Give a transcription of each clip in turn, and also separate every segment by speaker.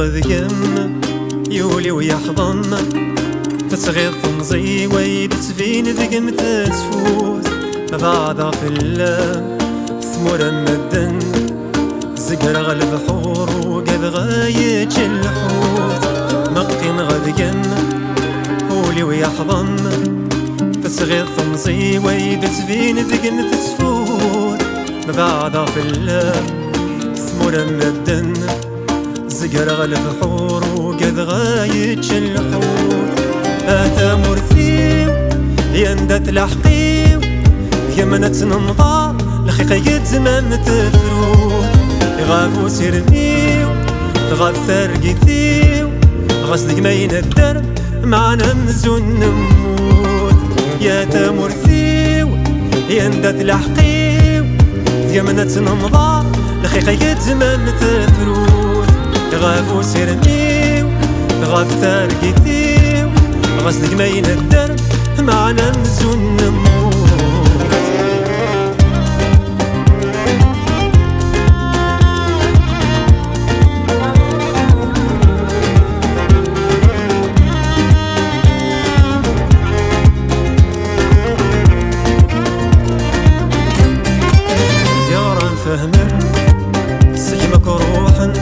Speaker 1: غذيم يولي ويحضن تسغير تمزي ويد تفين ذقم تتفوت بعضها في اللام ثمور مدن زقر غلب حور وقد غايج الحوت نقين غذيم يولي ويحضن تسغير تمزي ويد تفين ذقم تتفوت بعضها في اللام ثمور مدن زقر غلب حور وقد غايج الحوت أتا مرثيو يندت لحقيو يمنت ننظار لخيقي يتمام تفروت يغافو سيرميو تغاف ثرقيتيو غصدق مين الدرب معنا مزون نموت يا تا مرثيو يندت لحقيو يمنت ننظار لخيقي يتمام تفروت غافو سيرميو غاف ترقيتيو غصدق مين الدرب معنا مزون نموت يارا فهمن سيمك روحا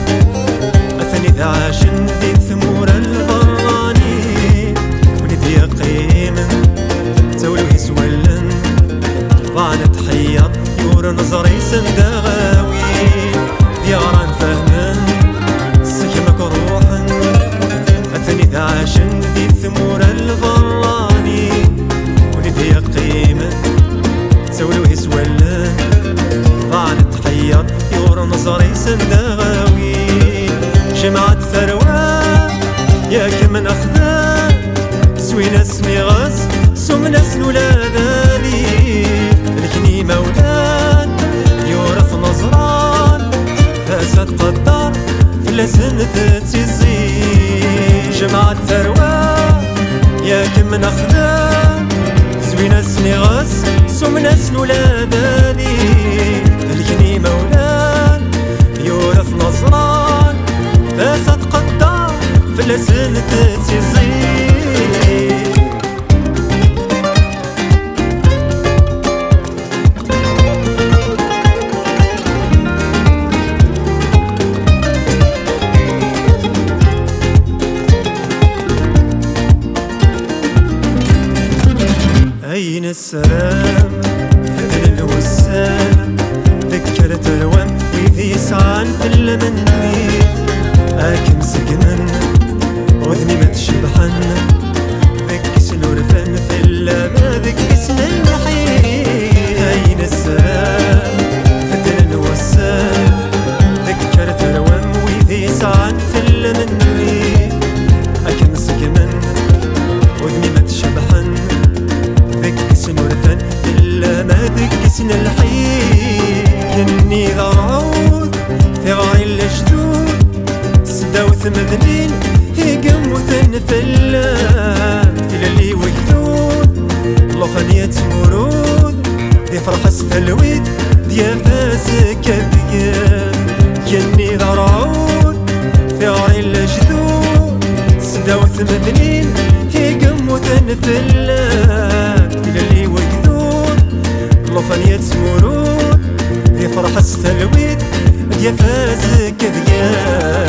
Speaker 1: أثني ذعاشن ذي ثمور البراني ولدي قيما تولوه سولن ضعنا تحير يور نظري سندغاوي ديارا فهمن سيمك روحا أثني ذعاشن ذي ثمور البراني ولدي قيما تولوه سولن ضعنا تحير يور نظري سندغاوي جمعت ثروات ياك من أخذان سوينا اسمي غاز سمنا سنولا ذالي لكني مولان يورث نظران فاسد قدر فلسن تتزين جمعت ثروات ياك من أخذان سوينا اسمي غاز سمنا سنولا ذالي لكني مولان يورث نظران فاسد قدر فلسن تتزين أين السلام فتن الوسام ذكرت الوم ويذي يسعان في المني أكم سجنن وذني ما تشبحن ذكس الورفان في اللما ذكس المحيط أين السلام فتن الوسام ذكرت الوم ويذي يسعان في المني أكم سجنن وذني ما تشبحن ذكس الورفان إلا ما ذكسنا الحين كني ذا رعود في غاي الجدود سداوث مذنين هيقم وتنفلا في اللي وجدود لوفانية مرود دي فرحة ستلويد ديا فاسك بيا كني ذا رعود في غاي الجدود سداوث مذنين هيقم وتنفلا اللي وجدود لوفانية مرود دي فرحة ستلويد ديا فازك ذيا